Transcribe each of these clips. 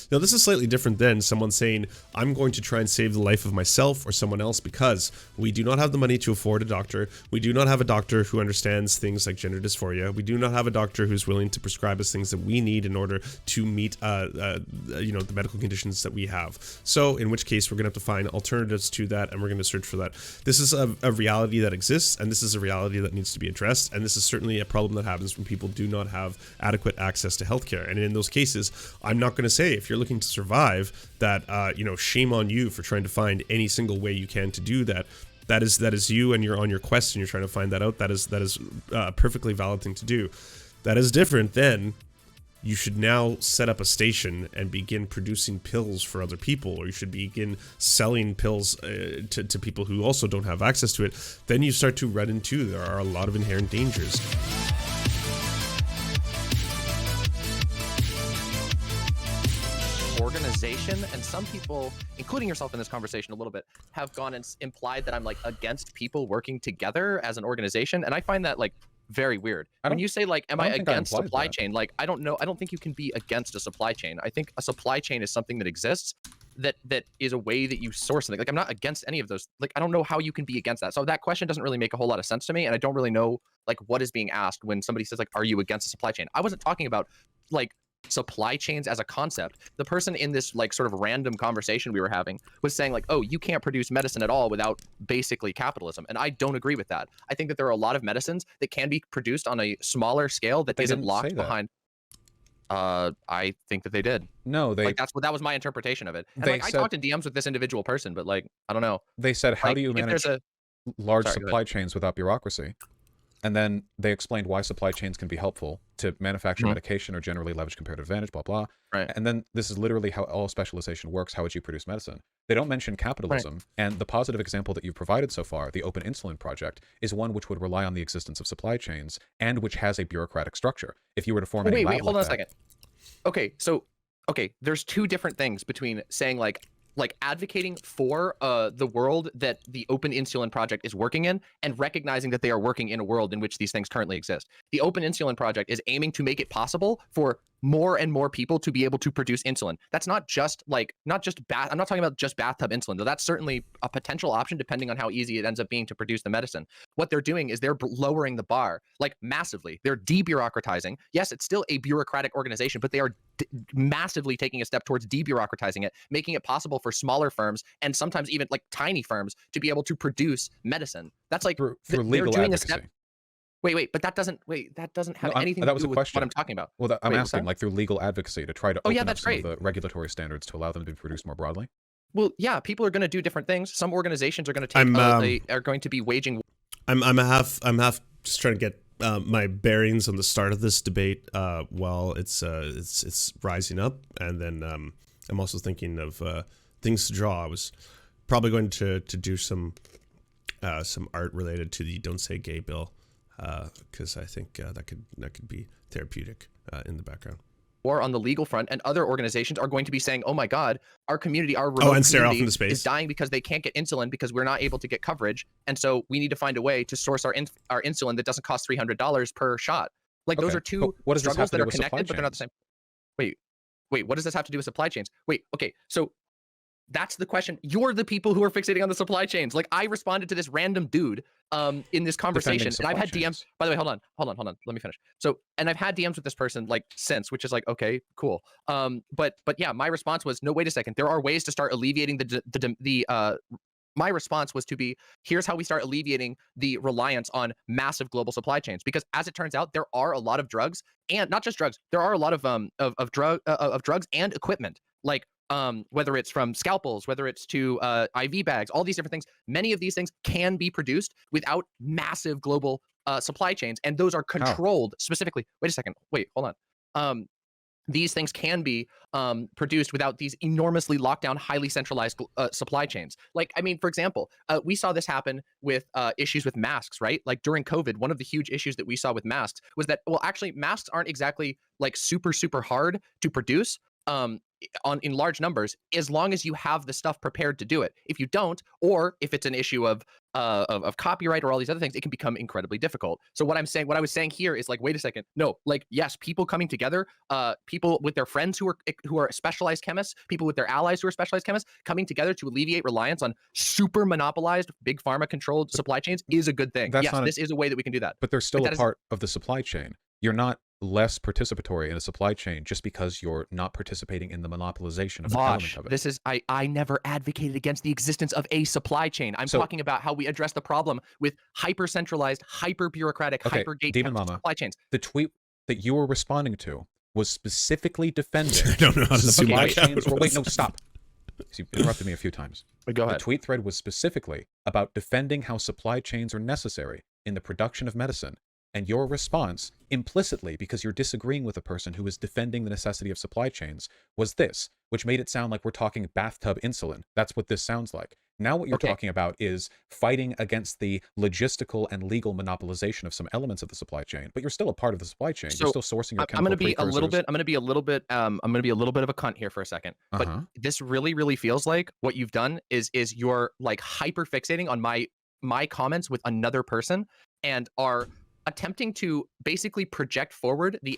Now, this is slightly different than someone saying, I'm going to try and save the life of myself or someone else because we do not have the money to afford a doctor. We do not have a doctor who understands things like gender dysphoria. We do not have a doctor who's willing to prescribe us things that we need in order to meet, the medical conditions that we have. So in which case, we're going to have to find alternatives to that, and we're going to search for that. This is a reality that exists, and this is a reality that needs to be addressed, and this is certainly a problem that happens when people do not have adequate access to healthcare. And in those cases, I'm not going to say, if you're looking to survive, that shame on you for trying to find any single way you can to do that. That is you, and you're on your quest and you're trying to find that out. That is a perfectly valid thing to do. That is different than you should now set up a station and begin producing pills for other people, or you should begin selling pills to people who also don't have access to it. Then you start to run into, there are a lot of inherent dangers. Organization, and some people, including yourself in this conversation a little bit, have gone and implied that I'm like against people working together as an organization, and I find that like very weird. When you say like, am I against supply chain? Like, I don't know. I don't think you can be against a supply chain. I think a supply chain is something that exists, that is a way that you source something. Like, I'm not against any of those. Like, I don't know how you can be against that. So that question doesn't really make a whole lot of sense to me, and I don't really know like what is being asked when somebody says like, are you against a supply chain? I wasn't talking about like supply chains as a concept. The person in this like sort of random conversation we were having was saying like, oh, you can't produce medicine at all without basically capitalism, and I don't agree with that. I think that there are a lot of medicines that can be produced on a smaller scale that isn't locked behind. I think that they did. No, they, like, that was my interpretation of it. And like, I talked in DMs with this individual person, but like, I don't know. They said, how like, do you manage large supply chains without bureaucracy? And then they explained why supply chains can be helpful to manufacture medication or generally leverage comparative advantage, blah, blah. Right. And then this is literally how all specialization works. How would you produce medicine? They don't mention capitalism. Right. And the positive example that you've provided so far, the Open Insulin Project, is one which would rely on the existence of supply chains and which has a bureaucratic structure. If you were to form any lab wait, hold like on a second. Okay, so, there's two different things between saying like advocating for the world that the Open Insulin Project is working in and recognizing that they are working in a world in which these things currently exist. The Open Insulin Project is aiming to make it possible for more and more people to be able to produce insulin. That's not just like, I'm not talking about just bathtub insulin, though that's certainly a potential option depending on how easy it ends up being to produce the medicine. What they're doing is they're lowering the bar, like massively. They're debureaucratizing. Yes, it's still a bureaucratic organization, but they are massively taking a step towards debureaucratizing it, making it possible for smaller firms and sometimes even like tiny firms to be able to produce medicine. That's like through legal doing advocacy. A step. Wait, but that doesn't have anything to do with what I'm talking about. Well, I'm asking like through legal advocacy to try to open up some great. of the regulatory standards to allow them to be produced more broadly. Well, yeah, people are going to do different things. Some organizations are going to take are going to be waging. I'm half just trying to get my bearings on the start of this debate while it's rising up, and then I'm also thinking of things to draw. I was probably going to do some art related to the Don't Say Gay bill, because I think that could be therapeutic in the background. Or on the legal front, and other organizations are going to be saying, "Oh my God, our community, our remote and stare off community into space is dying because they can't get insulin because we're not able to get coverage, and so we need to find a way to source our insulin that doesn't cost $300 per shot." Like those are two struggles that are connected, but they're not the same. Wait, what does this have to do with supply chains? Wait, okay, so that's the question. You're the people who are fixating on the supply chains. Like, I responded to this random dude in this conversation, and I've had DMs. By the way, hold on. Let me finish. So, and I've had DMs with this person like since, which is like, okay, cool. But yeah, my response was, no, wait a second. There are ways to start alleviating my response was to be, here's how we start alleviating the reliance on massive global supply chains. Because as it turns out, there are a lot of drugs, and not just drugs. There are a lot of drugs and equipment, like whether it's from scalpels, whether it's to IV bags, all these different things. Many of these things can be produced without massive global supply chains, and those are controlled specifically. Wait a second. Wait, hold on. These things can be produced without these enormously locked down, highly centralized supply chains. Like, I mean, for example, we saw this happen with issues with masks, right? Like during COVID, one of the huge issues that we saw with masks was that, well, actually, masks aren't exactly like super, super hard to produce. in large numbers, as long as you have the stuff prepared to do it. If you don't, or if it's an issue of copyright or all these other things, it can become incredibly difficult. So what I was saying here is like, wait a second, no, like, yes, people coming together, people with their friends who are specialized chemists, people with their allies who are specialized chemists, coming together to alleviate reliance on super monopolized big pharma controlled supply chains is a good thing. Yes, this is a way that we can do that. But they're still a part of the supply chain. You're not less participatory in a supply chain just because you're not participating in the monopolization of an element of it. This is, I never advocated against the existence of a supply chain. I'm talking about how we address the problem with hyper-centralized, hyper-bureaucratic, hyper-gate-kept supply chains. The tweet that you were responding to was specifically defending I don't know how to supply chains. Wait, no, stop. You interrupted me a few times. Go ahead. The tweet thread was specifically about defending how supply chains are necessary in the production of medicine. And your response, implicitly, because you're disagreeing with a person who is defending the necessity of supply chains, was this, which made it sound like we're talking bathtub insulin. That's what this sounds like. Now what you're talking about is fighting against the logistical and legal monopolization of some elements of the supply chain, but you're still a part of the supply chain. You're still sourcing your chemical precursors. I'm going to be a little bit of a cunt here for a second. But this really feels like what you've done is you're like hyper fixating on my comments with another person and are attempting to basically project forward the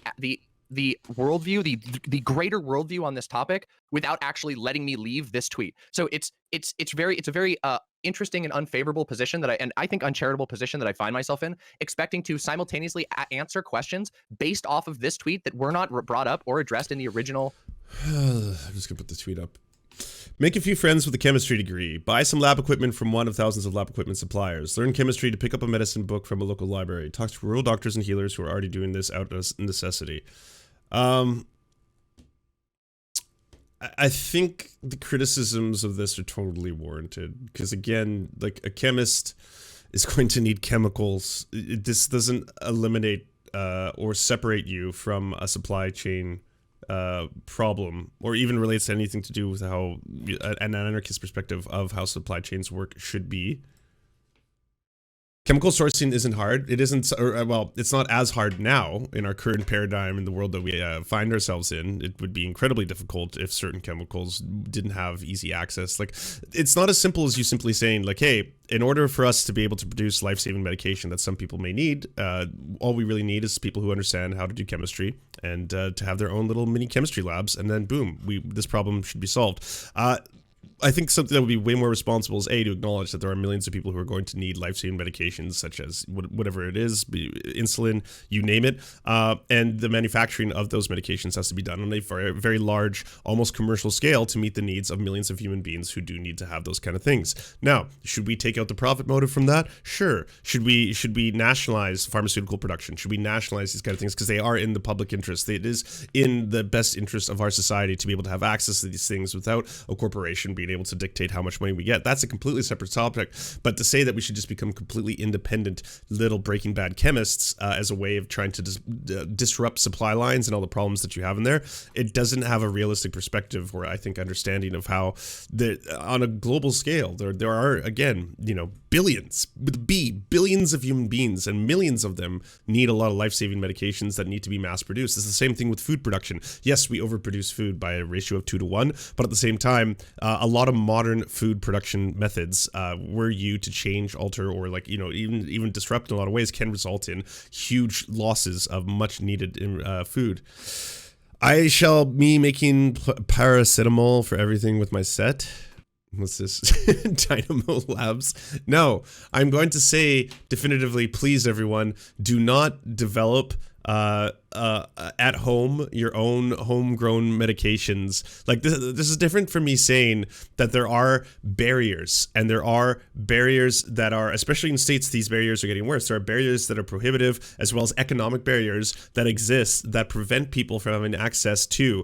worldview, the greater worldview on this topic without actually letting me leave this tweet. So it's a very interesting and unfavorable position and I think uncharitable position that I find myself in, expecting to simultaneously answer questions based off of this tweet that were not brought up or addressed in the original. I'm just gonna put the tweet up. Make a few friends with a chemistry degree. Buy some lab equipment from one of thousands of lab equipment suppliers. Learn chemistry to pick up a medicine book from a local library. Talk to rural doctors and healers who are already doing this out of necessity. I think the criticisms of this are totally warranted. Because again, like a chemist is going to need chemicals. This doesn't eliminate or separate you from a supply chain problem, or even relates to anything to do with how an anarchist perspective of how supply chains work should be. Chemical sourcing isn't hard. It isn't, well, it's not as hard now in our current paradigm in the world that we find ourselves in. It would be incredibly difficult if certain chemicals didn't have easy access. Like, it's not as simple as you simply saying, like, hey, in order for us to be able to produce life-saving medication that some people may need, all we really need is people who understand how to do chemistry and to have their own little mini chemistry labs, and then boom, this problem should be solved. I think something that would be way more responsible is to acknowledge that there are millions of people who are going to need life-saving medications, such as whatever it is, insulin, you name it, and the manufacturing of those medications has to be done on a very, very large, almost commercial scale to meet the needs of millions of human beings who do need to have those kind of things. Now, should we take out the profit motive from that? Sure. Should we nationalize pharmaceutical production? Should we nationalize these kind of things because they are in the public interest? It is in the best interest of our society to be able to have access to these things without a corporation being able to dictate how much money we get. That's a completely separate topic. But to say that we should just become completely independent little Breaking Bad chemists as a way of trying to disrupt supply lines and all the problems that you have in there, it doesn't have a realistic perspective or I think understanding of how on a global scale there are, again, billions of human beings, and millions of them need a lot of life-saving medications that need to be mass produced. It's the same thing with food production. Yes, we overproduce food by a ratio of 2 to 1, but at the same time, a lot of modern food production methods were you to change, alter, or even disrupt in a lot of ways can result in huge losses of much needed food. I shall be making paracetamol for everything with my set. What's this? Dynamo Labs. No, I'm going to say definitively, please everyone, do not develop at home your own homegrown medications. Like this is different from me saying that there are barriers, and there are barriers that are, especially in states, these barriers are getting worse. There are barriers that are prohibitive, as well as economic barriers that exist that prevent people from having access to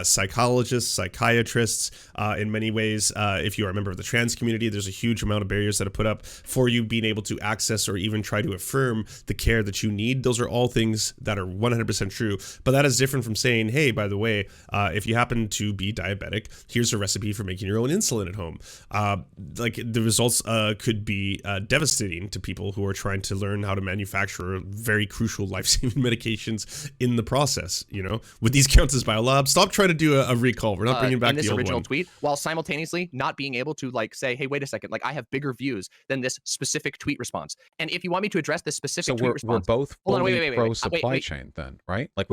psychologists, psychiatrists. In many ways, if you are a member of the trans community, there's a huge amount of barriers that are put up for you being able to access or even try to affirm the care that you need. Those are all things that are 100% 100% true. But that is different from saying, hey, by the way, if you happen to be diabetic, here's a recipe for making your own insulin at home. Like the results could be devastating to people who are trying to learn how to manufacture very crucial life-saving medications in the process. You know, would these count as biolab? Stop trying to do a recall. We're not bringing back the old original one. Tweet, while simultaneously not being able to like say, hey, wait a second, like I have bigger views than this specific tweet response. And if you want me to address this specific tweet response, we're both fully pro supply wait. chain then, right? Like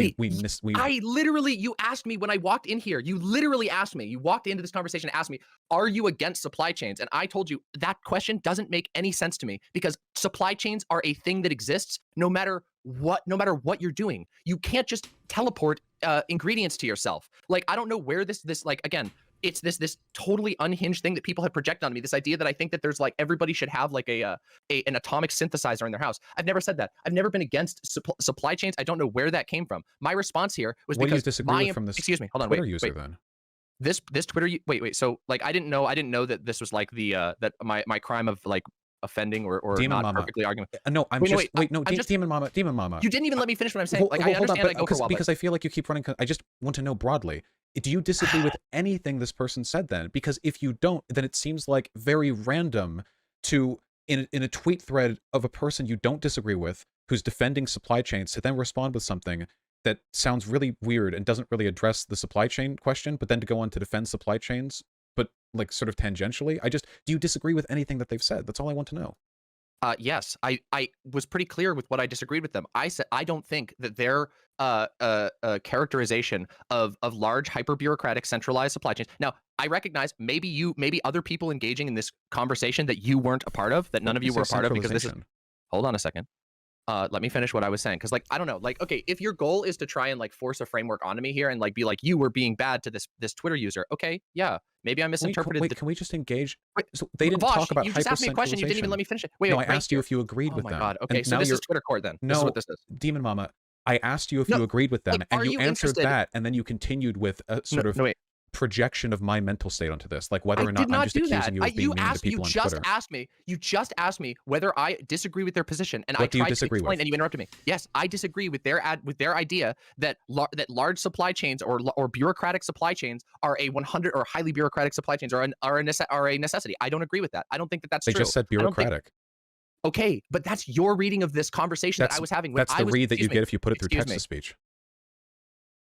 I literally, you asked me when I walked in here, you literally asked me, you walked into this conversation and asked me, are you against supply chains? And I told you that question doesn't make any sense to me, because supply chains are a thing that exists no matter what you're doing. You can't just teleport ingredients to yourself. Like, I don't know where this like, again, it's this totally unhinged thing that people have projected on me. This idea that I think that there's like everybody should have like an atomic synthesizer in their house. I've never said that. I've never been against supply chains. I don't know where that came from. My response here was what because do you disagree with from this excuse me, hold on, Twitter wait, user wait. then? This Twitter so like I didn't know that this was like the that my crime of like offending or Demon not Mama. perfectly arguing. No, Demon Mama. You didn't even let me finish what I'm saying. Like, I understand I go for a while, because I feel like you keep running. I just want to know broadly. Do you disagree with anything this person said then? Because if you don't, then it seems like very random to, in a tweet thread of a person you don't disagree with, who's defending supply chains, to then respond with something that sounds really weird and doesn't really address the supply chain question, but then to go on to defend supply chains, but like sort of tangentially. Do you disagree with anything that they've said? That's all I want to know. Yes, I was pretty clear with what I disagreed with them. I said I don't think that their characterization of large hyper bureaucratic centralized supply chains. Now, I recognize maybe other people engaging in this conversation that you weren't a part of, that none of you were a part of, because this is. Hold on a second. Let me finish what I was saying, because like I don't know, like, okay, if your goal is to try and like force a framework onto me here and like be like, you were being bad to this Twitter user, okay, yeah, maybe I misinterpreted. Can we just engage? So they didn't talk about hyper-centralization. You just asked me a question, you didn't even let me finish it. Wait, no, I asked you if you agreed with them. Oh my god, okay, so this is Twitter court then. No, this is what this is. Demon Mama, I asked you if you agreed with them, like, and you answered that, and then you continued with a sort of projection of my mental state onto this, like whether or not I'm just accusing you of being mean to people on Twitter. You just asked me whether I disagree with their position, and what I tried to explain, and you interrupted me. Yes, I disagree with their idea that large supply chains or bureaucratic supply chains are a 100 or highly bureaucratic supply chains are a necessity. I don't agree with that. I don't think that that's true. They just said bureaucratic. Okay, but that's your reading of this conversation that I was having. That's the read that you get if you put it through text-to-speech.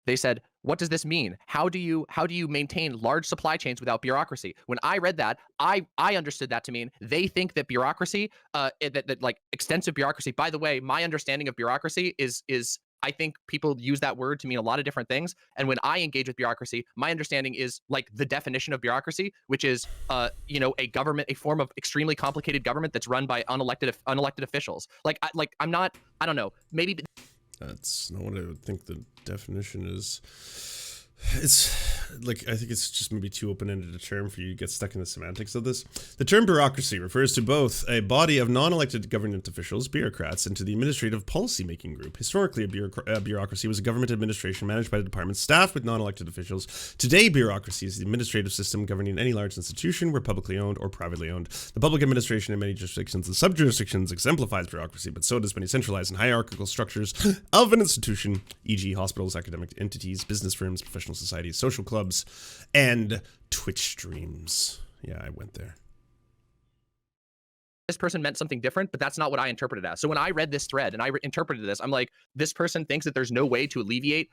They said, what does this mean? How do you maintain large supply chains without bureaucracy? When I read that, I understood that to mean they think that bureaucracy, that like extensive bureaucracy. By the way, my understanding of bureaucracy is I think people use that word to mean a lot of different things. And when I engage with bureaucracy, my understanding is like the definition of bureaucracy, which is a government, a form of extremely complicated government that's run by unelected officials. Like I don't know, maybe. That's not what I would think the definition is. It's like, I think it's just maybe too open-ended a term for you to get stuck in the semantics of this. The term bureaucracy refers to both a body of non-elected government officials, bureaucrats, and to the administrative policy-making group. Historically, a bureaucracy was a government administration managed by the department staffed with non-elected officials. Today, bureaucracy is the administrative system governing any large institution, whether publicly owned or privately owned. The public administration in many jurisdictions and sub-jurisdictions exemplifies bureaucracy, but so does many centralized and hierarchical structures of an institution, e.g. hospitals, academic entities, business firms, professional societies, social clubs, and Twitch streams. Yeah, I went there. This person meant something different, but that's not what I interpreted as. So when I read this thread and I interpreted this, I'm like, this person thinks that there's no way to alleviate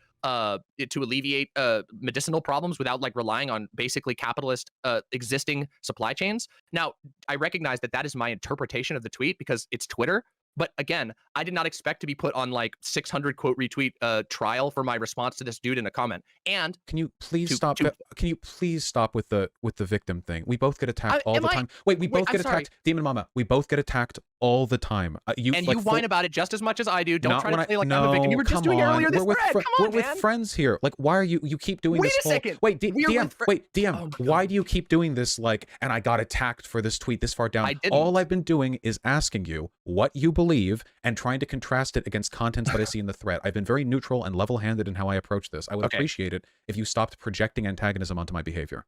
medicinal problems without like relying on basically capitalist existing supply chains. Now, I recognize that that is my interpretation of the tweet because it's Twitter. But again, I did not expect to be put on like 600 quote retweet trial for my response to this dude in a comment. And can you please stop? Can you please stop with the victim thing? We both get attacked all the time. Wait, we both get attacked. Demon Mama, we both get attacked all the time. You whine about it just as much as I do. Don't try to play like I'm a victim. You were just doing it earlier this thread. We're with friends here. Like, why are you keep doing this? Wait a second. Wait, DM. Why do you keep doing this? Like, and I got attacked for this tweet this far down. All I've been doing is asking you what you believe and trying to contrast it against contents that I see in the thread. I've been very neutral and level-handed in how I approach this. I would appreciate it if you stopped projecting antagonism onto my behavior.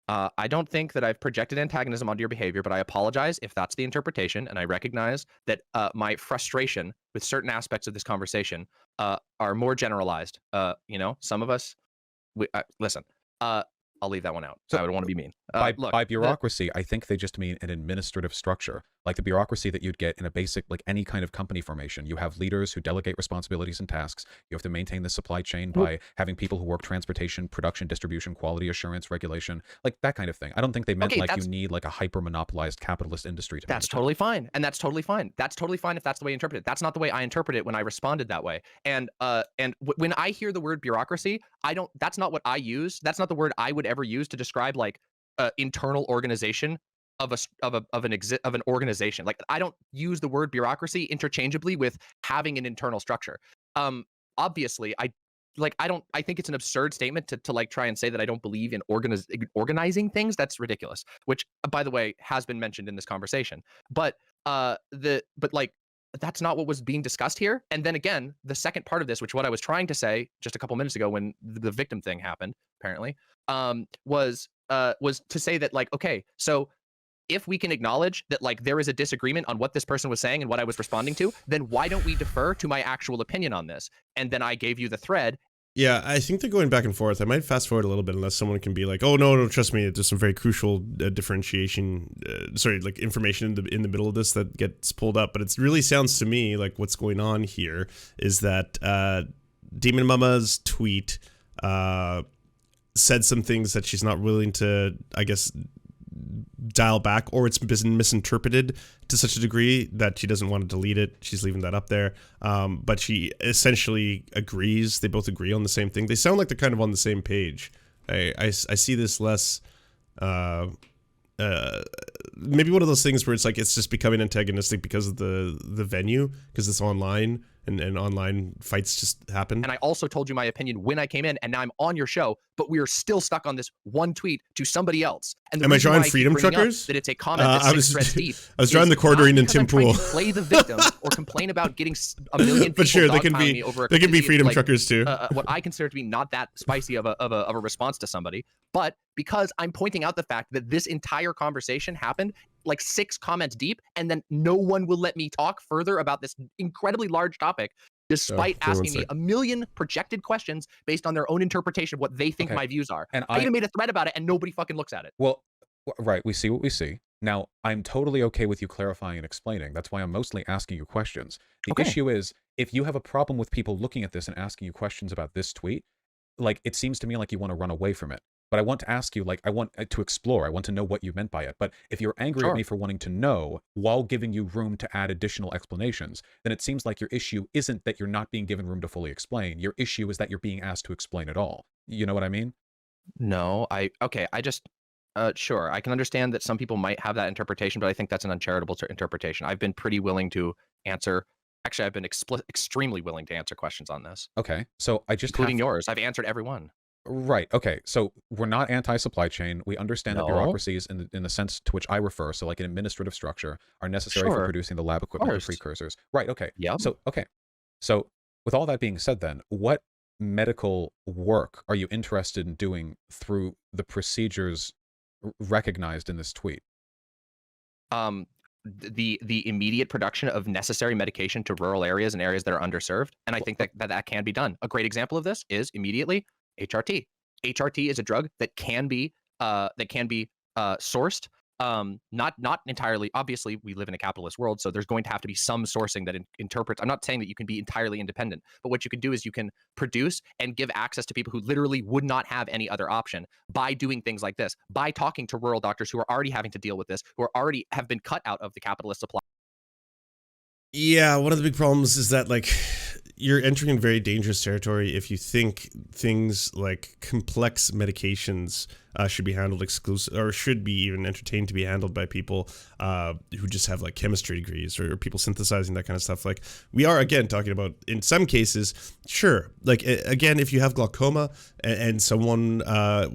I don't think that I've projected antagonism onto your behavior, but I apologize if that's the interpretation, and I recognize that my frustration with certain aspects of this conversation are more generalized. You know, some of us, listen, I'll leave that one out. So I don't want to be mean. By bureaucracy, I think they just mean an administrative structure, like the bureaucracy that you'd get in a basic, like any kind of company formation. You have leaders who delegate responsibilities and tasks. You have to maintain the supply chain by having people who work transportation, production, distribution, quality assurance, regulation, like that kind of thing. I don't think they meant like you need like a hyper monopolized capitalist industry to. That's totally fine, and that's totally fine. That's totally fine if that's the way you interpret it. That's not the way I interpret it when I responded that way. And when I hear the word bureaucracy, I don't. That's not what I use. That's not the word I would ever use to describe like internal organization of an organization. Like I don't use the word bureaucracy interchangeably with having an internal structure. Obviously, I think it's an absurd statement to like try and say that I don't believe in organizing things. That's ridiculous. Which, by the way, has been mentioned in this conversation. But like that's not what was being discussed here. And then again, the second part of this, which what I was trying to say just a couple minutes ago when the victim thing happened, apparently, was to say that like, okay, so if we can acknowledge that like there is a disagreement on what this person was saying and what I was responding to, then why don't we defer to my actual opinion on this? And then I gave you the thread. Yeah, I think they're going back and forth. I might fast forward a little bit unless someone can be like, oh, no, trust me. There's some very crucial differentiation, like information in the middle of this that gets pulled up. But it really sounds to me like what's going on here is that Demon Mama's tweet said some things that she's not willing to, I guess, dial back, or it's been misinterpreted to such a degree that she doesn't want to delete it. She's leaving that up there. But she essentially agrees. They both agree on the same thing. They sound like they're kind of on the same page. I see this less maybe one of those things where it's like it's just becoming antagonistic because of the venue, because it's online and online fights just happen. And I also told you my opinion when I came in, and now I'm on your show, but we are still stuck on this one tweet to somebody else. And am I drawing freedom truckers? That it's a comment that's 6 threads deep. I was drawing the quartering in Tim Pool. Play the victim or complain about getting a million people. But sure, they can be freedom truckers too. What I consider to be not that spicy of a response to somebody, but because I'm pointing out the fact that this entire conversation happened like 6 comments deep, and then no one will let me talk further about this incredibly large topic, despite asking me a million projected questions based on their own interpretation of what they think my views are. And I even made a thread about it, and nobody fucking looks at it. Well, right, we see what we see. Now, I'm totally okay with you clarifying and explaining. That's why I'm mostly asking you questions. The issue is, if you have a problem with people looking at this and asking you questions about this tweet, like, it seems to me like you want to run away from it. But I want to ask you, like, I want to explore. I want to know what you meant by it. But if you're angry at me for wanting to know while giving you room to add additional explanations, then it seems like your issue isn't that you're not being given room to fully explain. Your issue is that you're being asked to explain it all. You know what I mean? No, I just, sure. I can understand that some people might have that interpretation, but I think that's an uncharitable interpretation. I've been pretty willing to answer. Actually, I've been extremely willing to answer questions on this. Okay. So I just including yours. I've answered every one. Right. Okay. So we're not anti-supply chain. We understand that bureaucracies, in the sense to which I refer, so like an administrative structure, are necessary for producing the lab equipment and precursors. Right. Okay. Yeah. So with all that being said, then what medical work are you interested in doing through the procedures recognized in this tweet? The immediate production of necessary medication to rural areas and areas that are underserved, and I think that can be done. A great example of this is immediately HRT. HRT is a drug that can be sourced. Not entirely. Obviously, we live in a capitalist world, so there's going to have to be some sourcing that interprets. I'm not saying that you can be entirely independent, but what you can do is you can produce and give access to people who literally would not have any other option by doing things like this, by talking to rural doctors who are already having to deal with this, who are already have been cut out of the capitalist supply. Yeah, one of the big problems is that, like, you're entering in very dangerous territory if you think things like complex medications should be handled exclusive, or should be even entertained to be handled by people who just have like chemistry degrees, or people synthesizing that kind of stuff. Like, we are again talking about, in some cases, sure, like again, if you have glaucoma and someone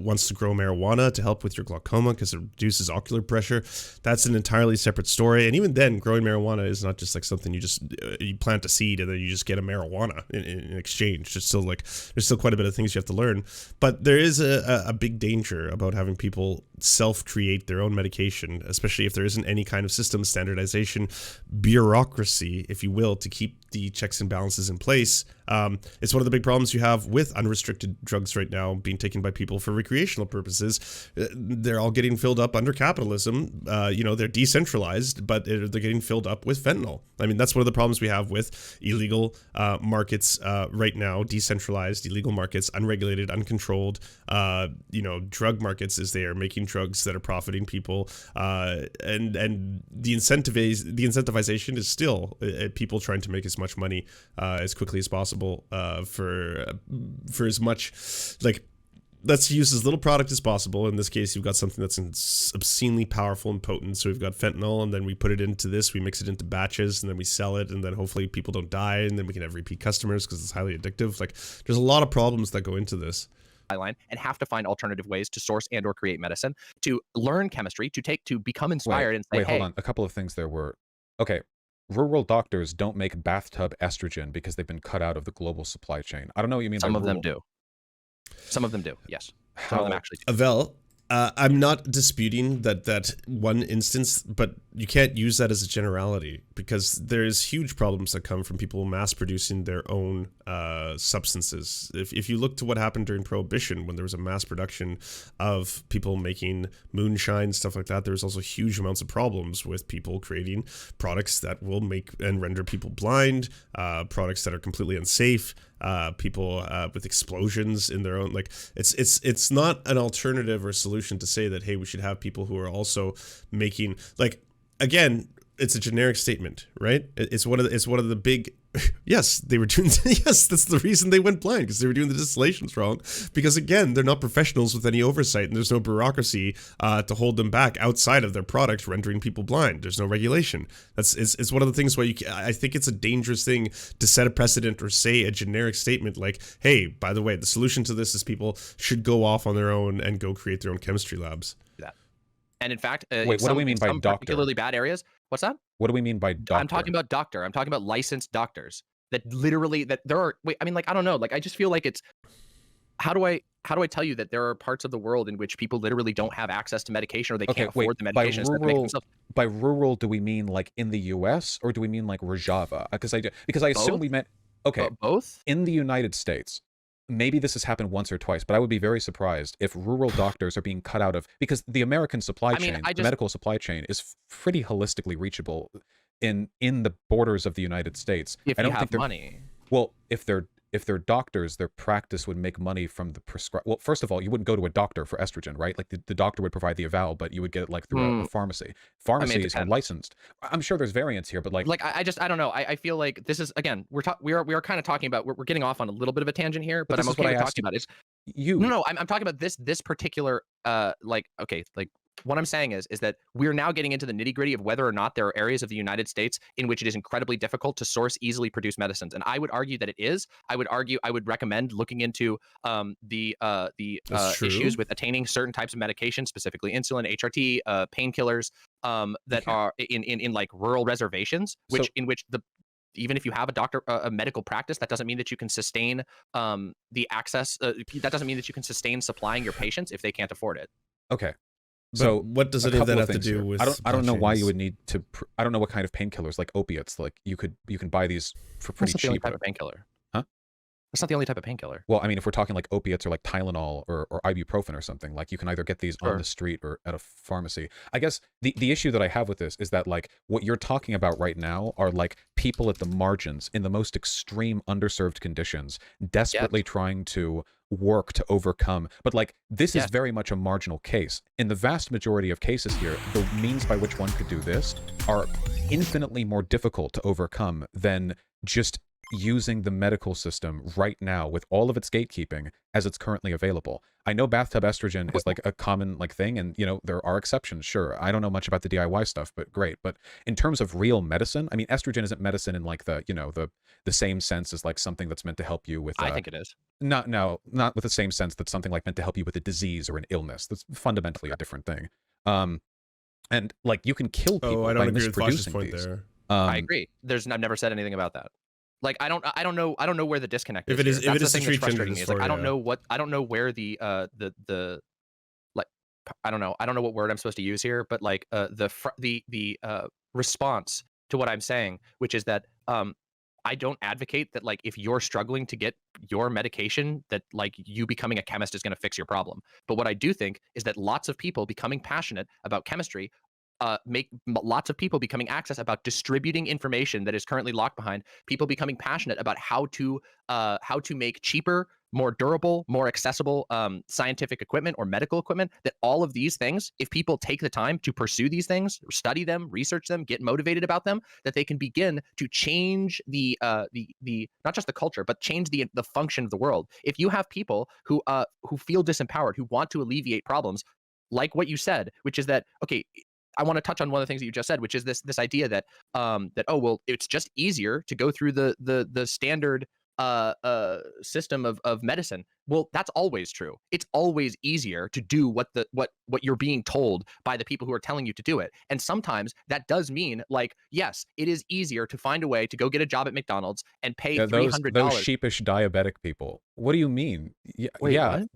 wants to grow marijuana to help with your glaucoma because it reduces ocular pressure, that's an entirely separate story. And even then, growing marijuana is not just like something you just you plant a seed and then you just get a marijuana in exchange. There's still quite a bit of things you have to learn, but there is a big danger about having people self-create their own medication, especially if there isn't any kind of system standardization, bureaucracy, if you will, to keep the checks and balances in place. It's one of the big problems you have with unrestricted drugs right now being taken by people for recreational purposes. They're all getting filled up under capitalism. They're decentralized, but they're getting filled up with fentanyl. I mean, that's one of the problems we have with illegal markets right now, decentralized illegal markets, unregulated, uncontrolled, drug markets, is they are making drugs that are profiting people, and the incentivization is still people trying to make as much money as quickly as possible for as much, like, let's use as little product as possible. In this case, you've got something that's obscenely powerful and potent. So we've got fentanyl, and then we put it into this, we mix it into batches, and then we sell it, and then hopefully people don't die, and then we can have repeat customers because it's highly addictive. Like, there's a lot of problems that go into this. Line and have to find alternative ways to source and or create medicine, to learn chemistry, to become inspired and say, hold on. A couple of things there were, okay, rural doctors don't make bathtub estrogen because they've been cut out of the global supply chain. I don't know what you mean. Some of them do. Some of them do, yes. Some of them actually do. Avel, I'm not disputing that one instance, but you can't use that as a generality, because there's huge problems that come from people mass producing their own substances. If you look to what happened during Prohibition, when there was a mass production of people making moonshine, stuff like that, there was also huge amounts of problems with people creating products that will make and render people blind, products that are completely unsafe, people with explosions in their own, like, it's not an alternative or solution to say that, hey, we should have people who are also making, like, again, it's a generic statement, right? It's one of the big, yes, they were doing, yes, that's the reason they went blind, because they were doing the distillations wrong, because again, they're not professionals with any oversight, and there's no bureaucracy to hold them back outside of their product rendering people blind. There's no regulation. It's one of the things where I think it's a dangerous thing to set a precedent or say a generic statement like, hey, by the way, the solution to this is people should go off on their own and go create their own chemistry labs. And in fact, wait, what do we mean by doctor? Particularly bad areas. What's that? What do we mean by doctor? I'm talking about doctor. I'm talking about licensed doctors that literally, that there are, wait, I mean, like, I don't know. Like, I just feel like it's, how do I tell you that there are parts of the world in which people literally don't have access to medication, or they can't afford the medications that make themselves. By rural, do we mean like in the US, or do we mean like Rojava? Because I assume we meant, okay, both in the United States. Maybe this has happened once or twice, but I would be very surprised if rural doctors are being cut out of, because the American supply chain, the medical supply chain, is pretty holistically reachable in the borders of the United States. If you have money. Well, if they're doctors, their practice would make money from the prescribe. Well, first of all, you wouldn't go to a doctor for estrogen, right? Like the doctor would provide the eval, but you would get it like through a pharmacy. Pharmacies are licensed. I'm sure there's variants here, but like I don't know. I feel like this is, again, we are kind of talking about, we're getting off on a little bit of a tangent here, but I'm okay with talking about it. I'm talking about this particular what I'm saying is that we're now getting into the nitty-gritty of whether or not there are areas of the United States in which it is incredibly difficult to source easily produced medicines. And I would argue that it is. I would recommend looking into the issues with attaining certain types of medication, specifically insulin, HRT, painkillers, that are in like rural reservations, in which even if you have a doctor, a medical practice, that doesn't mean that you can sustain the access. That doesn't mean that you can sustain supplying your patients if they can't afford it. Okay. So what does any of that have to do with? I don't know why you would need to. I don't know what kind of painkillers, like opiates. Like you can buy these for pretty cheap. That's not the only type of painkiller. Huh? That's not the only type of painkiller. Well, I mean, if we're talking like opiates or like Tylenol or ibuprofen or something, like you can either get these on the street or at a pharmacy. I guess the issue that I have with this is that like what you're talking about right now are like people at the margins in the most extreme underserved conditions, desperately trying to work to overcome. But like this is very much a marginal case. In the vast majority of cases here, the means by which one could do this are infinitely more difficult to overcome than just using the medical system right now with all of its gatekeeping as it's currently available. I know bathtub estrogen is like a common like thing, and you know there are exceptions, sure. I don't know much about the DIY stuff, but great. But in terms of real medicine, I mean, estrogen isn't medicine in like the the same sense as like something that's meant to help you with. I think it is. Not with the same sense that something like meant to help you with a disease or an illness. That's fundamentally a different thing. And like you can kill people by misproducing these. I agree. I've never said anything about that. Like I don't know where the disconnect is. If it is the thing that's frustrating me. Is like I don't know where the I don't know what word I'm supposed to use here, but like the response to what I'm saying, which is that I don't advocate that like if you're struggling to get your medication that like you becoming a chemist is going to fix your problem. But what I do think is that lots of people becoming passionate about chemistry make lots of people becoming access about distributing information that is currently locked behind people becoming passionate about how to make cheaper, more durable, more accessible scientific equipment or medical equipment. That all of these things, if people take the time to pursue these things, study them, research them, get motivated about them, that they can begin to change the not just the culture, but change the function of the world. If you have people who feel disempowered, who want to alleviate problems, like what you said, which is that okay. I want to touch on one of the things that you just said, which is this idea that that oh well, it's just easier to go through the standard system of medicine. Well, that's always true. It's always easier to do what you're being told by the people who are telling you to do it. And sometimes that does mean like, yes, it is easier to find a way to go get a job at McDonald's and pay $300. Those sheepish diabetic people. What do you mean? Wait, yeah. what?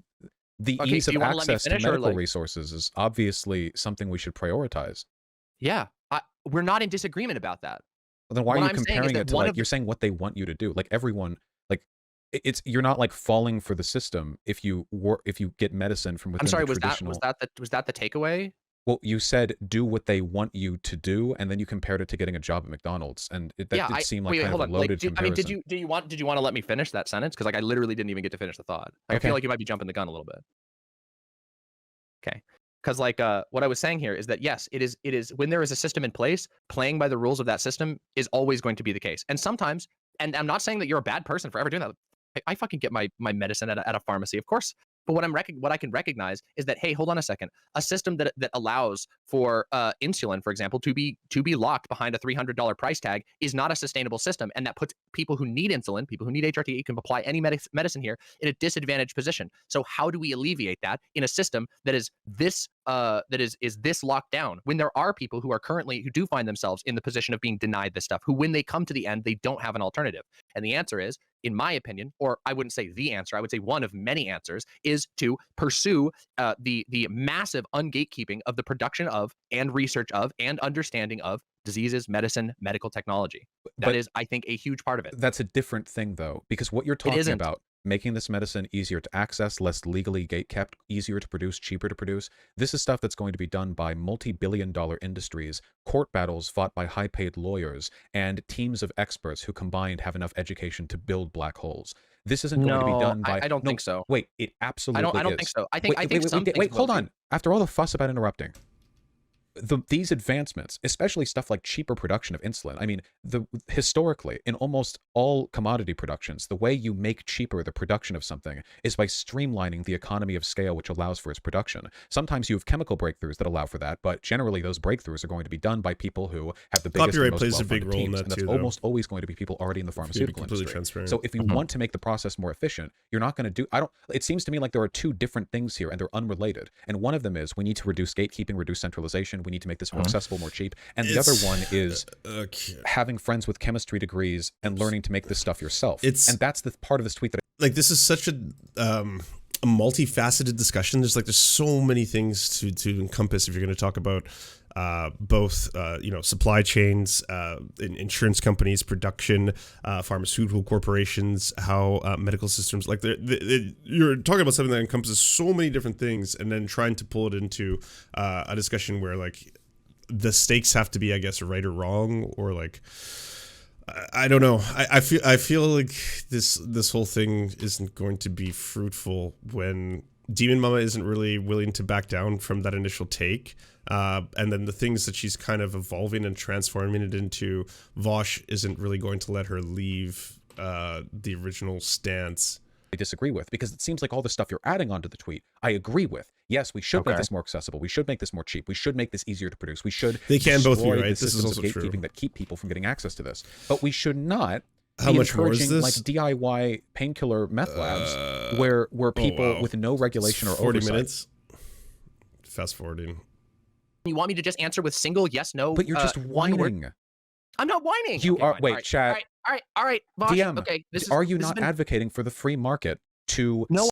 The Okay, ease so of you wanna let me access to finish or, medical like- resources is obviously something we should prioritize. Yeah, we're not in disagreement about that. Well, then why What are you I'm saying is comparing that it to one like of you're saying what they want you to do? Like everyone, like you're not like falling for the system if you get medicine from within I'm sorry, the traditional. was that the takeaway? Well, you said do what they want you to do, and then you compared it to getting a job at McDonald's, and that Yeah, did seem like wait, kind hold of a on. Like, loaded I mean, comparison. did you want to let me finish that sentence? Because like I literally didn't even get to finish the thought. Like, I Okay. feel like you might be jumping the gun a little bit. Okay. Because like what I was saying here is that yes, it is when there is a system in place, playing by the rules of that system is always going to be the case. And sometimes, and I'm not saying that you're a bad person for ever doing that. I fucking get my medicine at a pharmacy, of course. But what I can recognize is that hey, hold on a second, a system that allows for insulin, for example, to be locked behind a $300 price tag is not a sustainable system, and that puts people who need insulin, people who need HRT, can apply any medicine here, in a disadvantaged position. So how do we alleviate that in a system that is this this locked down when there are people who do find themselves in the position of being denied this stuff, who when they come to the end they don't have an alternative? And the answer is, in my opinion, or I wouldn't say the answer, I would say one of many answers, is to pursue the massive ungatekeeping of the production of and research of and understanding of diseases, medicine, medical technology. That is, I think, a huge part of it. That's a different thing, though, because what you're talking about, making this medicine easier to access, less legally gatekept, easier to produce, cheaper to produce, this is stuff that's going to be done by multi-billion-dollar industries, court battles fought by high-paid lawyers, and teams of experts who combined have enough education to build black holes. This isn't going to be done by... I don't think so. Wait, it absolutely is. I don't think so. I think wait, hold on. After all the fuss about interrupting, these advancements, especially stuff like cheaper production of insulin, I mean, historically, in almost all commodity productions, the way you make cheaper the production of something is by streamlining the economy of scale which allows for its production. Sometimes you have chemical breakthroughs that allow for that, but generally those breakthroughs are going to be done by people who have the biggest and most plays a big role in that and that's too, almost always going to be people already in the pharmaceutical industry. So if you want to make the process more efficient, you're not going to do... It seems to me like there are two different things here, and they're unrelated. And one of them is we need to reduce gatekeeping, reduce centralization, we need to make this more accessible, more cheap. And the other one is having friends with chemistry degrees and learning to make this stuff yourself. And that's the part of this tweet that like this is such a multifaceted discussion. There's so many things to encompass if you're going to talk about both supply chains, insurance companies, production, pharmaceutical corporations, how medical systems, like you're talking about something that encompasses so many different things, and then trying to pull it into a discussion where like the stakes have to be, I guess, right or wrong, or like I don't know. I feel like this whole thing isn't going to be fruitful when Demon Mama isn't really willing to back down from that initial take. And then the things that she's kind of evolving and transforming it into, Vaush isn't really going to let her leave the original stance. I disagree with, because it seems like all the stuff you're adding onto the tweet, I agree with. Yes, we should make this more accessible. We should make this more cheap. We should make this easier to produce. We should They can both be right. The This is systems also of gatekeeping true. that keep people from getting access to this. But we should not How be much more is encouraging this? like DIY painkiller meth labs where people with no regulation or 40 oversight. minutes. Fast forwarding. You want me to just answer with single yes, no? But you're just one word? whining. I'm not whining. You Okay, are. fine. Wait, all right, chat. All right. Vaush, DM. okay. Are you not advocating for the free market to? No.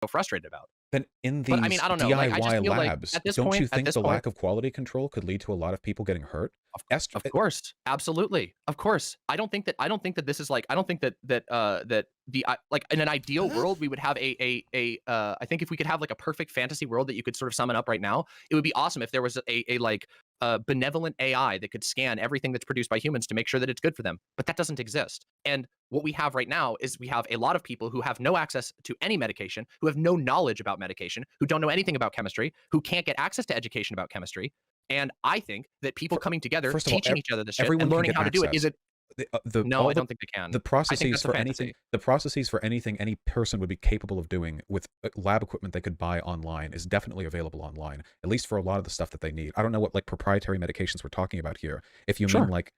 So frustrated about. Then in these I mean, I don't know. DIY Like, I just feel labs, like at this don't point, you think the point, lack of quality control could lead to a lot of people getting hurt? of course, absolutely, of course. I don't think that this is like. I don't think that the like in an ideal world we would have I think if we could have like a perfect fantasy world that you could sort of sum it up right now, it would be awesome if there was a like benevolent AI that could scan everything that's produced by humans to make sure that it's good for them. But that doesn't exist. And what we have right now is we have a lot of people who have no access to any medication, who have no knowledge about medication, who don't know anything about chemistry, who can't get access to education about chemistry. And I think that people coming together, teaching each other this shit and learning how to do it is it. No, I don't think they can. The processes for anything, any person would be capable of doing with lab equipment they could buy online is definitely available online, at least for a lot of the stuff that they need. I don't know what like proprietary medications we're talking about here. If you mean like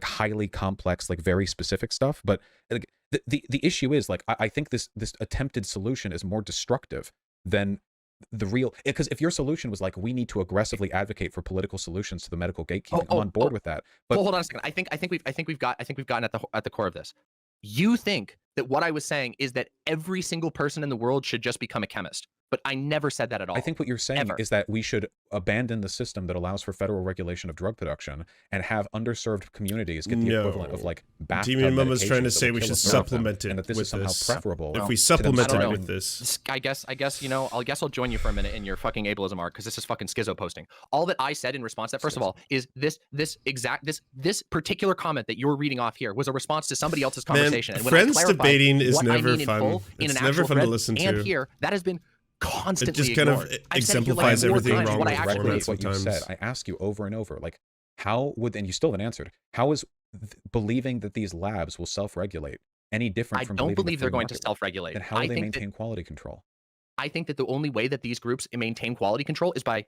highly complex, like very specific stuff, but like, the issue is like I think this attempted solution is more destructive than the real, because if your solution was like we need to aggressively advocate for political solutions to the medical gatekeeping, I'm on board with that. But hold on a second. I think we've gotten at the core of this. You think that what I was saying is that every single person in the world should just become a chemist, but I never said that at all. I think what you're saying is that we should abandon the system that allows for federal regulation of drug production and have underserved communities get the equivalent of like bathtub medications. Was trying to say we should supplement it, and that this is somehow preferable. If we supplement it with this, I guess you know, I'll join you for a minute in your fucking ableism arc because this is fucking schizo posting. All that I said in response to that, first of all, is this particular comment that you're reading off here was a response to somebody else's conversation. Man, and when friends debating is never fun. It's never fun to listen to. And here, that has been constantly it just kind of exemplifies everything wrong with what you said. I ask you over and over, like, how would, and you still haven't answered, how is believing that these labs will self-regulate any different from I don't believe they're going to self-regulate. Then how do they maintain quality control? I think that the only way that these groups maintain quality control is by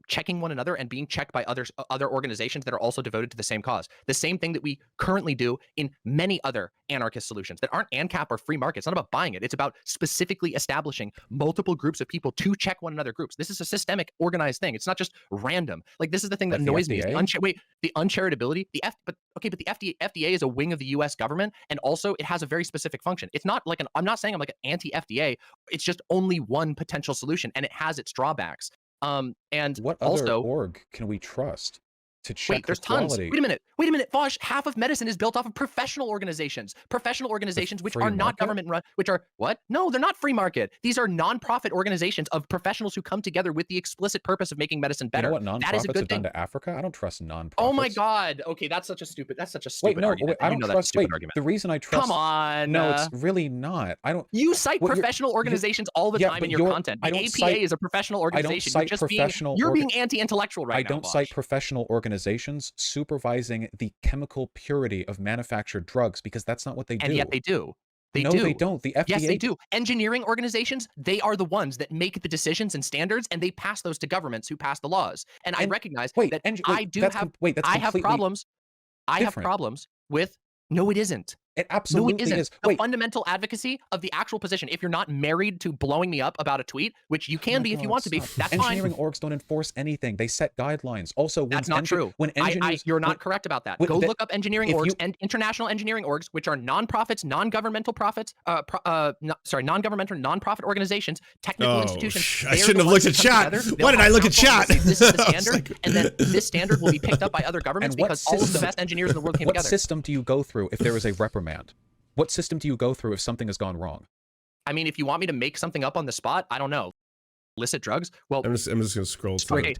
checking one another and being checked by other organizations that are also devoted to the same cause. The same thing that we currently do in many other anarchist solutions that aren't ANCAP or free market. It's not about buying it. It's about specifically establishing multiple groups of people to check one another groups. This is a systemic, organized thing. It's not just random. Like, this is the thing that annoys me. The uncharitability. But the FDA is a wing of the U.S. government, and also it has a very specific function. It's not like I'm not saying I'm like an anti-FDA. It's just only one potential solution, and it has its drawbacks. And what also, other org can we trust to check wait, there's tons. Wait a minute, Vaush. Half of medicine is built off of professional organizations which are not government run, which are what? No, they're not free market. These are nonprofit organizations of professionals who come together with the explicit purpose of making medicine better. You know what nonprofits have done to Africa? I don't trust nonprofits. Oh my God. Okay, that's such a stupid argument. I don't trust. The reason I trust. Come on. No, it's really not. I don't. You cite professional organizations all the time in your content. The APA is a professional organization. You're being anti-intellectual right now. I don't cite professional organizations supervising the chemical purity of manufactured drugs, because that's not what they do. And yet they do. They don't. The FDA. Yes, they do. Engineering organizations, they are the ones that make the decisions and standards, and they pass those to governments who pass the laws. And I recognize that I have problems. I have problems with. No, it isn't. It absolutely is. The fundamental advocacy of the actual position. If you're not married to blowing me up about a tweet, which you can be if you want to be, that's fine. Engineering orgs don't enforce anything. They set guidelines. Also, that's not true. When engineers, you're not correct about that. Go look up engineering orgs and international engineering orgs, which are non-profits, non-governmental profits. Non-governmental, non-profit organizations, technical institutions. I shouldn't have looked at chat. Why did I look at chat? This is the standard, and then this standard will be picked up by other governments because all of the best engineers in the world came together. What system do you go through if there is a reprimand? What system do you go through if something has gone wrong? I mean, if you want me to make something up on the spot, I don't know. Illicit drugs? Well, I'm just gonna scroll through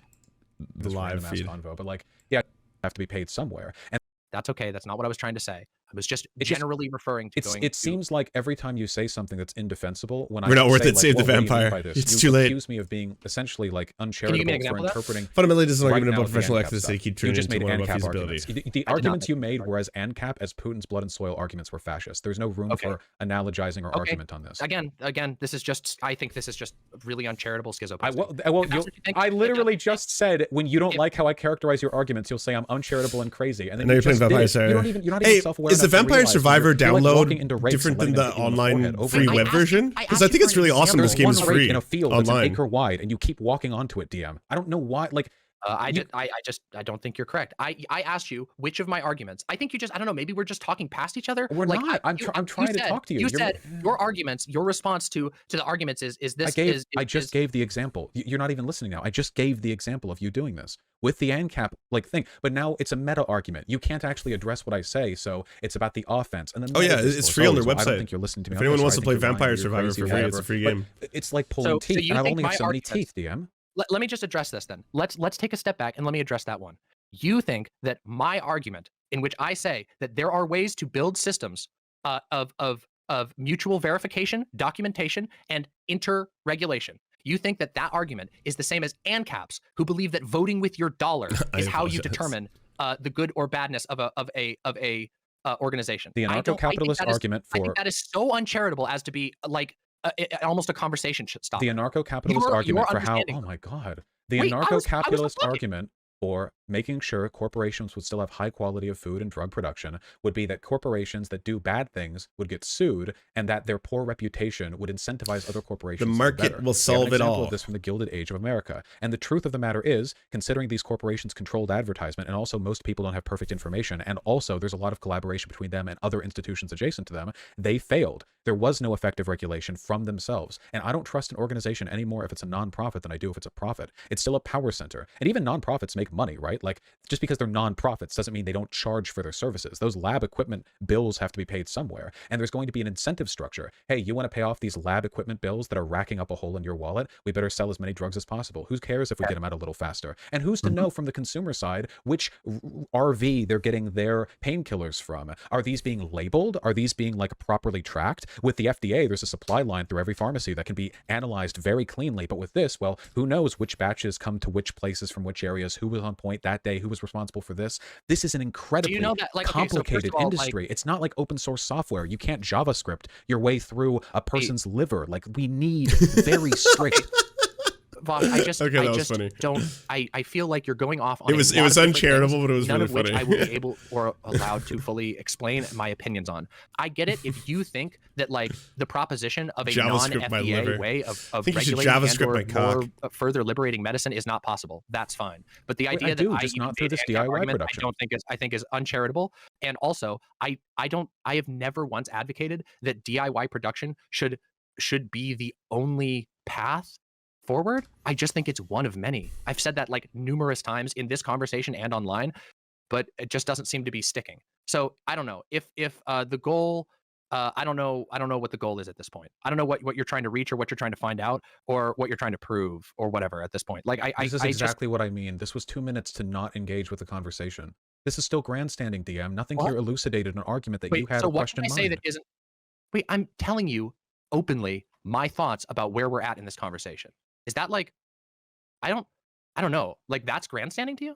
the live feed. Convo, but like, yeah, have to be paid somewhere. And that's okay. That's not what I was trying to say. I was just generally referring to it seems like every time you say something that's indefensible, when we're not worth it, save the vampire. It's too late. You accuse me of being essentially like uncharitable for interpreting. Fundamentally, this is an argument about professional ethics. They keep turning into one about ANCAP feasibility. Arguments. The arguments you made were as ANCAP as Putin's blood and soil arguments were fascist. There's no room for analogizing or argument on this. Again, this is just. I think this is just really uncharitable schizo. I literally just said when you don't like how I characterize your arguments, you'll say I'm uncharitable and crazy, and then you're playing vampire. You're not even self-aware. Is the Vampire Survivor download different than the online free web version? Because I think it's really awesome this game is free in a field online. That's an acre wide, and you keep walking onto it, DM. I don't know why. Like, I don't think you're correct. I asked you which of my arguments. I think you just, I don't know, maybe we're just talking past each other. We're not. I'm trying to talk to you. You said your arguments, your response to the arguments is this. I just gave the example. You're not even listening now. I just gave the example of you doing this with the ANCAP like thing. But now it's a meta argument. You can't actually address what I say, so it's about the offense. And then it's free on their website. I don't think you're listening to me. If anyone wants to play Vampire Survivor for free, it's a free game. It's like pulling teeth, and I only have so many teeth, DM. Let me just address this then. Let's take a step back and let me address that one. You think that my argument, in which I say that there are ways to build systems of mutual verification, documentation, and interregulation. You think that that argument is the same as ANCAPs, who believe that voting with your dollar is how you determine the good or badness of a organization. The anarcho-capitalist argument for... I think that is so uncharitable as to be like almost a conversation should stop. The anarcho-capitalist argument for how... Oh my God. The anarcho-capitalist argument for making sure corporations would still have high quality of food and drug production would be that corporations that do bad things would get sued, and that their poor reputation would incentivize other corporations. The market will solve it all. Of this from the Gilded Age of America. And the truth of the matter is, considering these corporations controlled advertisement, and also most people don't have perfect information, and also there's a lot of collaboration between them and other institutions adjacent to them, they failed. There was no effective regulation from themselves. And I don't trust an organization anymore if it's a nonprofit than I do if it's a profit. It's still a power center. And even nonprofits make money, right? Like, just because they're nonprofits doesn't mean they don't charge for their services. Those lab equipment bills have to be paid somewhere. And there's going to be an incentive structure. Hey, you want to pay off these lab equipment bills that are racking up a hole in your wallet? We better sell as many drugs as possible. Who cares if we get them out a little faster? And who's to know from the consumer side which RV they're getting their painkillers from? Are these being labeled? Are these being like properly tracked? With the FDA, there's a supply line through every pharmacy that can be analyzed very cleanly. But with this, well, who knows which batches come to which places from which areas, who was on point that day, who was responsible for this. This is an incredibly complicated industry. It's not like open source software. You can't JavaScript your way through a person's liver. Like, we need very strict... Vaush, I feel like you're going off on it was uncharitable, but it was none really of which funny. I will be able or allowed to fully explain my opinions on. I get it if you think that like the proposition of a non-FDA way of regulating and or more further liberating medicine is not possible. That's fine. But the idea that just not through this DIY production, I think is uncharitable. And also, I have never once advocated that DIY production should be the only path forward. I just think it's one of many. I've said that like numerous times in this conversation and online, but it just doesn't seem to be sticking. So I don't know if the goal, I don't know what the goal is at this point. I don't know what you're trying to reach or what you're trying to find out or what you're trying to prove or whatever at this point. Like this is exactly what I mean. This was 2 minutes to not engage with the conversation. This is still grandstanding, DM. Nothing here elucidated an argument that you had. So a what question can I say that isn't? Wait, I'm telling you openly my thoughts about where we're at in this conversation. Is that like, I don't know, like that's grandstanding to you?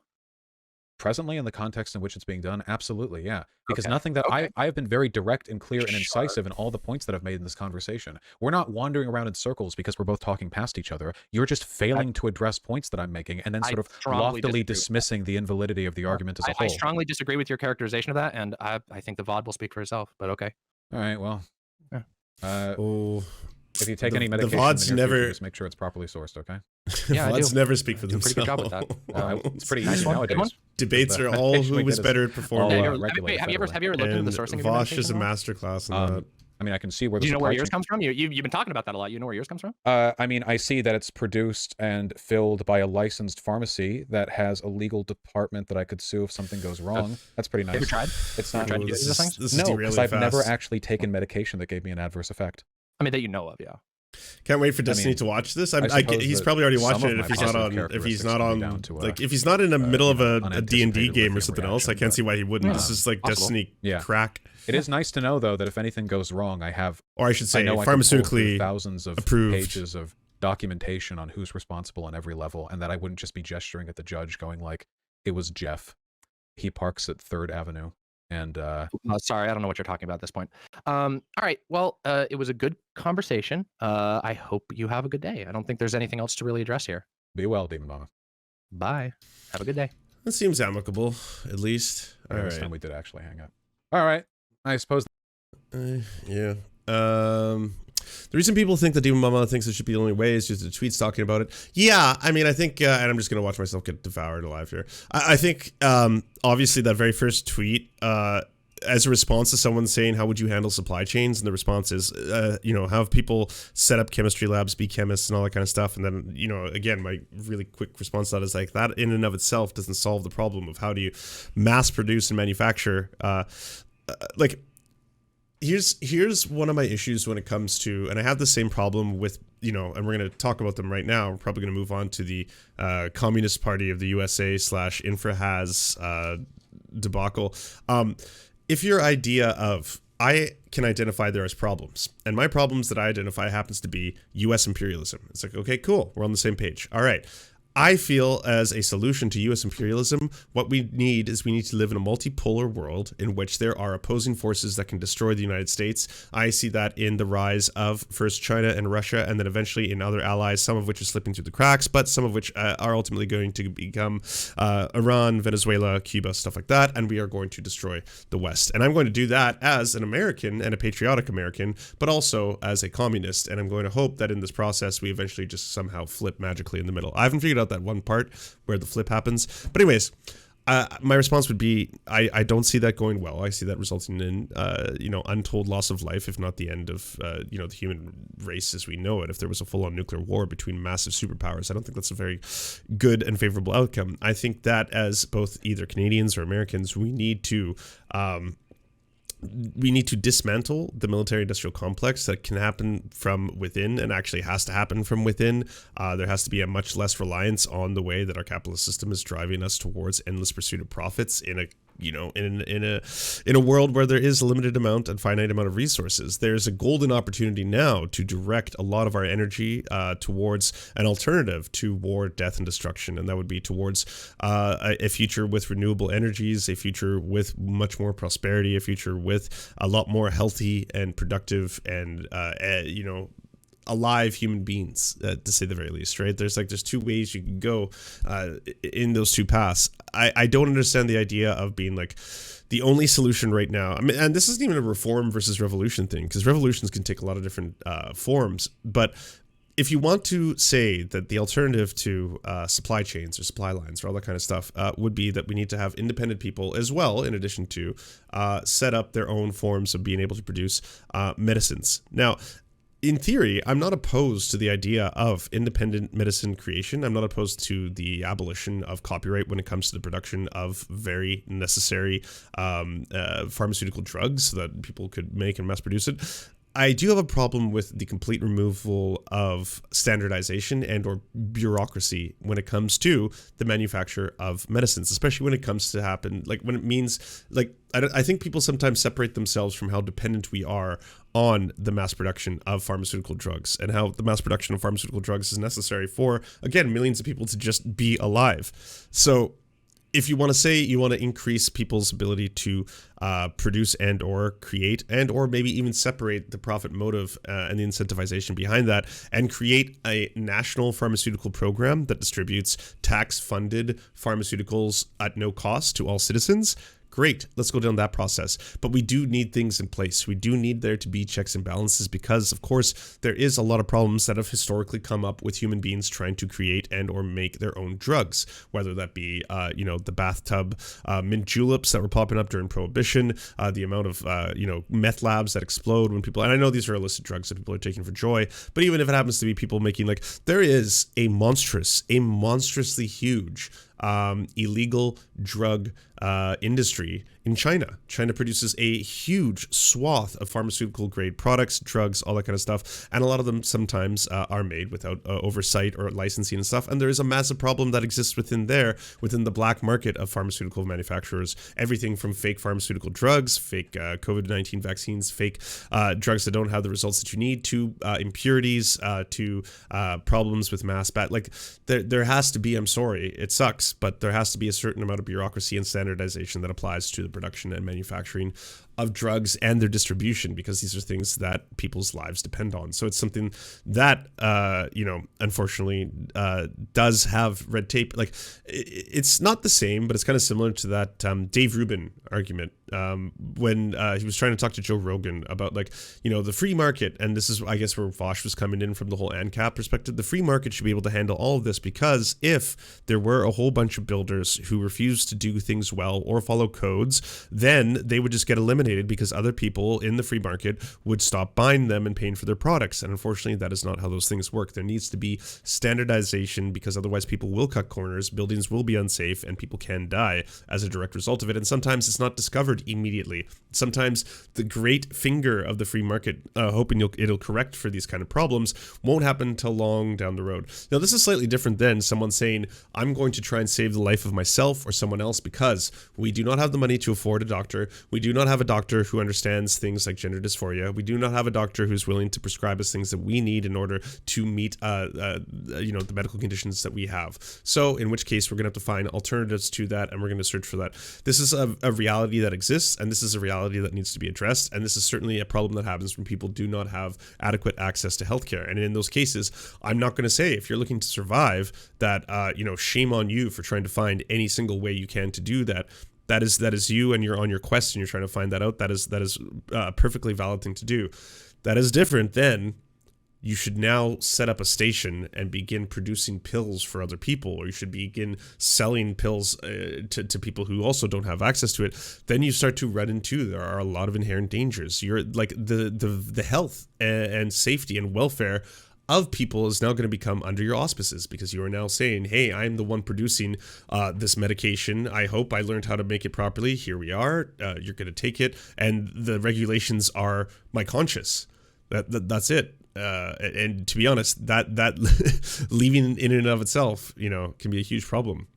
Presently, in the context in which it's being done, absolutely, yeah. Because nothing that I have been very direct and clear and incisive in all the points that I've made in this conversation. We're not wandering around in circles because we're both talking past each other. You're just failing to address points that I'm making and then sort of loftily dismissing the invalidity of the argument as a whole. I strongly disagree with your characterization of that, and I think the VOD will speak for itself, but okay. All right, well. If you take any medication, the VODs never just make sure it's properly sourced, okay? Yeah, VODs never speak for themselves. Pretty good job with that. It's pretty easy nowadays. Debates are all who was better at performing. Wait, have you ever looked into the sourcing? Vaush is a masterclass in that. I mean, I can see where the Do you know where yours comes from? You've been talking about that a lot. You know where yours comes from? I mean, I see that it's produced and filled by a licensed pharmacy that has a legal department that I could sue if something goes wrong. That's pretty nice. Have you tried? It's not. Tried to use these things? No, because I've never actually taken medication that gave me an adverse effect. I mean, that you know of, yeah. Can't wait for Destiny to watch this. He's probably already watching it if he's not on. If he's not in the middle of a D&D game or something else, I can't see why he wouldn't. This is like Destiny crack. It is nice to know though that if anything goes wrong, I have, or I should say, pharmaceutically thousands of approved pages of documentation on who's responsible on every level, and that I wouldn't just be gesturing at the judge, going like, "It was Jeff. He parks at 3rd Avenue." And sorry, I don't know what you're talking about at this point. All right, well, it was a good conversation. I hope you have a good day. I don't think there's anything else to really address here. Be well, Demon Mama. Bye. Have a good day. That seems amicable, at least. All right. This time we did actually hang up. All right, I suppose. Yeah. The reason people think that Demon Mama thinks it should be the only way is just the tweets talking about it. Yeah, I mean, I think, and I'm just going to watch myself get devoured alive here. I think, obviously, that very first tweet, as a response to someone saying, how would you handle supply chains? And the response is, have people set up chemistry labs, be chemists and all that kind of stuff. And then, again, my really quick response to that is like, that in and of itself doesn't solve the problem of how do you mass produce and manufacture. Here's one of my issues when it comes to, and I have the same problem with, and we're going to talk about them right now. We're probably going to move on to the Communist Party of the USA / infra-has debacle. If your idea of, I can identify there as problems, and my problems that I identify happens to be U.S. imperialism. It's like, okay, cool. We're on the same page. All right. I feel as a solution to U.S. imperialism, what we need to live in a multipolar world in which there are opposing forces that can destroy the United States. I see that in the rise of first China and Russia, and then eventually in other allies, some of which are slipping through the cracks, but some of which are ultimately going to become Iran, Venezuela, Cuba, stuff like that, and we are going to destroy the West. And I'm going to do that as an American and a patriotic American, but also as a communist, and I'm going to hope that in this process we eventually just somehow flip magically in the middle. I haven't figured out that one part where the flip happens, but anyways, my response would be I don't see that going well. I see that resulting in untold loss of life, if not the end of the human race as we know it. If there was a full-on nuclear war between massive superpowers, I don't think that's a very good and favorable outcome. I think that as both either Canadians or Americans, we need to dismantle the military-industrial complex that can happen from within and actually has to happen from within. There has to be a much less reliance on the way that our capitalist system is driving us towards endless pursuit of profits in a world where there is a limited amount and finite amount of resources. There's a golden opportunity now to direct a lot of our energy towards an alternative to war, death, and destruction, and that would be towards a future with renewable energies, a future with much more prosperity, a future with a lot more healthy and productive and alive human beings, to say the very least, right? There's two ways you can go in those two paths. I don't understand the idea of being like the only solution right now. I mean, and this isn't even a reform versus revolution thing, because revolutions can take a lot of different forms. But if you want to say that the alternative to supply chains or supply lines or all that kind of stuff would be that we need to have independent people as well, in addition to set up their own forms of being able to produce medicines. Now, in theory, I'm not opposed to the idea of independent medicine creation. I'm not opposed to the abolition of copyright when it comes to the production of very necessary pharmaceutical drugs so that people could make and mass produce it. I do have a problem with the complete removal of standardization and or bureaucracy when it comes to the manufacture of medicines, especially when it comes to happen, like when it means, like, I think people sometimes separate themselves from how dependent we are on the mass production of pharmaceutical drugs and how the mass production of pharmaceutical drugs is necessary for, again, millions of people to just be alive. So if you want to say you want to increase people's ability to produce and or create and or maybe even separate the profit motive and the incentivization behind that and create a national pharmaceutical program that distributes tax-funded pharmaceuticals at no cost to all citizens, great, let's go down that process. But we do need things in place. We do need there to be checks and balances because, of course, there is a lot of problems that have historically come up with human beings trying to create and or make their own drugs, whether that be, the bathtub mint juleps that were popping up during Prohibition, the amount of, meth labs that explode when people, and I know these are illicit drugs that people are taking for joy, but even if it happens to be people making, there is a monstrously huge illegal drug industry in China. China produces a huge swath of pharmaceutical grade products, drugs, all that kind of stuff, and a lot of them sometimes are made without oversight or licensing and stuff, and there is a massive problem that exists within the black market of pharmaceutical manufacturers. Everything from fake pharmaceutical drugs, fake COVID-19 vaccines, fake drugs that don't have the results that you need, to impurities, to problems with mass there has to be, I'm sorry, it sucks, but there has to be a certain amount of bureaucracy and standardization that applies to the production and manufacturing of drugs and their distribution, because these are things that people's lives depend on. So it's something that, unfortunately, does have red tape. Like, it's not the same, but it's kind of similar to that Dave Rubin argument when he was trying to talk to Joe Rogan about, like, the free market. And this is, I guess, where Vaush was coming in from the whole ANCAP perspective. The free market should be able to handle all of this, because if there were a whole bunch of builders who refused to do things well or follow codes, then they would just get eliminated, because other people in the free market would stop buying them and paying for their products. And unfortunately, that is not how those things work. There needs to be standardization, because otherwise people will cut corners, buildings will be unsafe, and people can die as a direct result of it. And sometimes it's not discovered immediately. Sometimes the great finger of the free market, hoping it'll correct for these kind of problems, won't happen until long down the road. Now, this is slightly different than someone saying, I'm going to try and save the life of myself or someone else because we do not have the money to afford a doctor. We do not have a doctor who understands things like gender dysphoria. We do not have a doctor who's willing to prescribe us things that we need in order to meet, the medical conditions that we have. So in which case, we're going to have to find alternatives to that, and we're going to search for that. This is a reality that exists, and this is a reality that needs to be addressed. And this is certainly a problem that happens when people do not have adequate access to healthcare. And in those cases, I'm not going to say, if you're looking to survive, that shame on you for trying to find any single way you can to do that. That is you, and you're on your quest and you're trying to find that out. That is a perfectly valid thing to do. That is different than you should now set up a station and begin producing pills for other people, or you should begin selling pills to people who also don't have access to it. Then you start to run into, there are a lot of inherent dangers. You're like the health and safety and welfare of people is now going to become under your auspices, because you are now saying, hey, I'm the one producing this medication. I hope I learned how to make it properly. Here we are. You're going to take it. And the regulations are my conscience. That's it. And to be honest, that leaving in and of itself, can be a huge problem.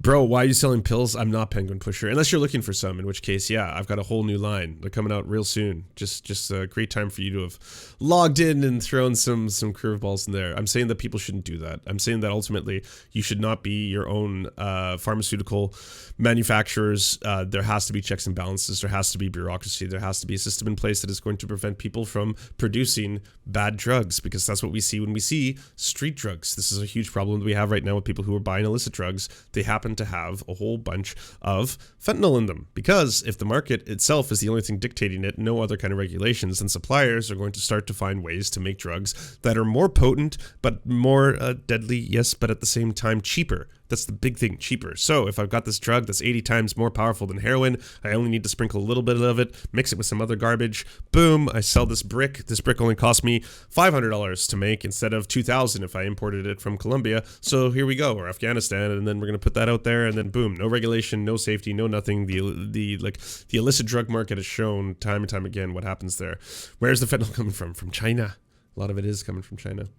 Bro, why are you selling pills? I'm not Penguin Pusher, unless you're looking for some, in which case, yeah, I've got a whole new line. They're coming out real soon. Just a great time for you to have logged in and thrown some curveballs in there. I'm saying that people shouldn't do that. I'm saying that ultimately you should not be your own pharmaceutical manufacturers. There has to be checks and balances. There has to be bureaucracy. There has to be a system in place that is going to prevent people from producing bad drugs, because that's what we see when we see street drugs. This is a huge problem that we have right now with people who are buying illicit drugs. They happen to have a whole bunch of fentanyl in them, because if the market itself is the only thing dictating it, no other kind of regulations, then suppliers are going to start to find ways to make drugs that are more potent but more deadly, yes, but at the same time cheaper. That's the big thing, cheaper. So if I've got this drug that's 80 times more powerful than heroin, I only need to sprinkle a little bit of it, mix it with some other garbage. Boom, I sell this brick. This brick only cost me $500 to make instead of $2,000 if I imported it from Colombia. So here we go, or Afghanistan, and then we're going to put that out there, and then boom, no regulation, no safety, no nothing. The illicit drug market has shown time and time again what happens there. Where's the fentanyl coming from? From China. A lot of it is coming from China.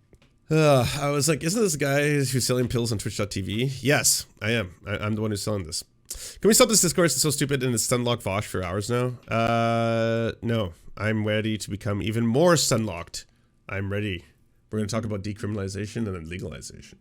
I was like, isn't this guy who's selling pills on Twitch.tv? Yes, I am. I'm the one who's selling this. Can we stop this discourse? It's so stupid, and it's stunlocked Vaush for hours now. No. I'm ready to become even more stunlocked. I'm ready. We're going to talk about decriminalization and then legalization.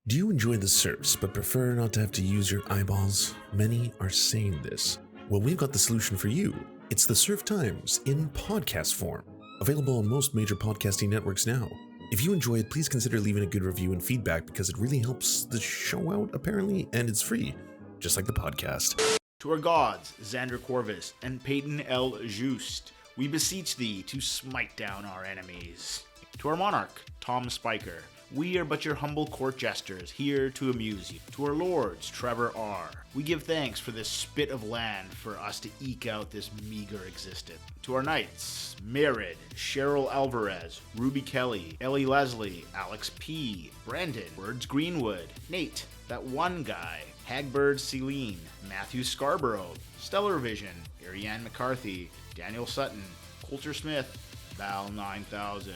Do you enjoy the Serfs but prefer not to have to use your eyeballs? Many are saying this. Well, we've got the solution for you. It's the Serf Times in podcast form. Available on most major podcasting networks now. If you enjoy it, please consider leaving a good review and feedback, because it really helps the show out, apparently, and it's free, just like the podcast. To our gods, Xander Corvus and Peyton L. Just, we beseech thee to smite down our enemies. To our monarch, Tom Spiker, we are but your humble court jesters, here to amuse you. To our lords, Trevor R., we give thanks for this spit of land for us to eke out this meager existence. To our knights, Merid, Cheryl Alvarez, Ruby Kelly, Ellie Leslie, Alex P., Brandon, Words Greenwood, Nate, that one guy, Hagbird Celine, Matthew Scarborough, Stellar Vision, Ariane McCarthy, Daniel Sutton, Coulter Smith, Val 9000,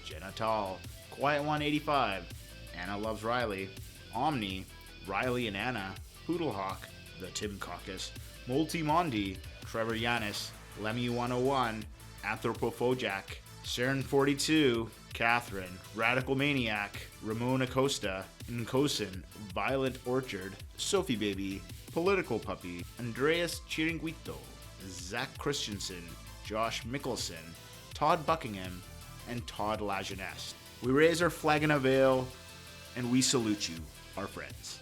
Jenna Tall, Quiet 185, Anna Loves Riley, Omni, Riley and Anna, Poodlehawk, The Tim Caucus, Multimondi, Trevor Yanis, Lemmy 101, Anthropophojack, Saren 42, Catherine, Radical Maniac, Ramon Acosta, Nkosin, Violent Orchard, Sophie Baby, Political Puppy, Andreas Chiringuito, Zach Christensen, Josh Mickelson, Todd Buckingham, and Todd Lajeunesse. We raise our flag in a veil, and we salute you, our friends.